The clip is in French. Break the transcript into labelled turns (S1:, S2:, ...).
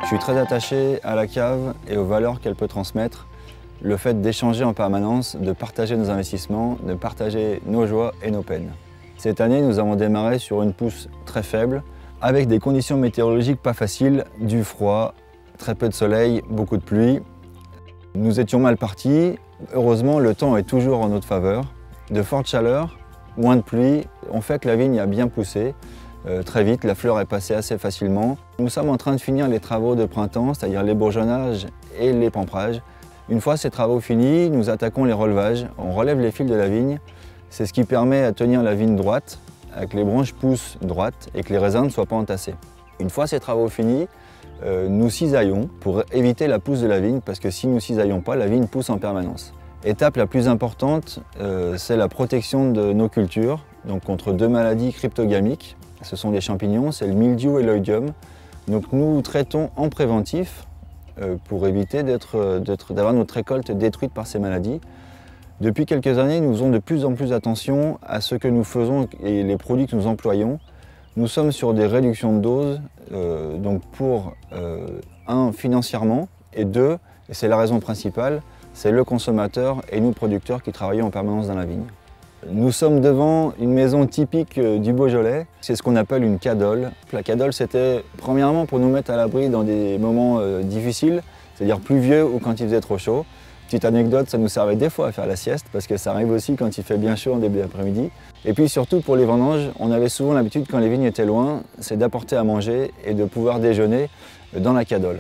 S1: Je suis très attaché à la cave et aux valeurs qu'elle peut transmettre. Le fait d'échanger en permanence, de partager nos investissements, de partager nos joies et nos peines. Cette année, nous avons démarré sur une pousse très faible, avec des conditions météorologiques pas faciles, du froid, très peu de soleil, beaucoup de pluie. Nous étions mal partis. Heureusement, le temps est toujours en notre faveur. De fortes chaleurs, moins de pluie, ont fait que la vigne a bien poussé. Très vite, la fleur est passée assez facilement. Nous sommes en train de finir les travaux de printemps, c'est-à-dire les bourgeonnages et les pamprages. Une fois ces travaux finis, nous attaquons les relevages. On relève les fils de la vigne. C'est ce qui permet à tenir la vigne droite, avec les branches poussent droites et que les raisins ne soient pas entassés. Une fois ces travaux finis, nous cisaillons pour éviter la pousse de la vigne, parce que si nous ne cisaillons pas, la vigne pousse en permanence. Étape la plus importante, c'est la protection de nos cultures, donc contre deux maladies cryptogamiques. Ce sont des champignons, c'est le mildiou et l'oïdium. Donc nous traitons en préventif pour éviter d'avoir notre récolte détruite par ces maladies. Depuis quelques années, nous faisons de plus en plus attention à ce que nous faisons et les produits que nous employons. Nous sommes sur des réductions de doses, donc pour un, financièrement, et deux, et c'est la raison principale, c'est le consommateur et nous producteurs qui travaillons en permanence dans la vigne. Nous sommes devant une maison typique du Beaujolais, c'est ce qu'on appelle une cadole. La cadole, c'était premièrement pour nous mettre à l'abri dans des moments difficiles, c'est-à-dire pluvieux ou quand il faisait trop chaud. Petite anecdote, ça nous servait des fois à faire la sieste, parce que ça arrive aussi quand il fait bien chaud en début d'après-midi. Et puis surtout pour les vendanges, on avait souvent l'habitude, quand les vignes étaient loin, c'est d'apporter à manger et de pouvoir déjeuner dans la cadole.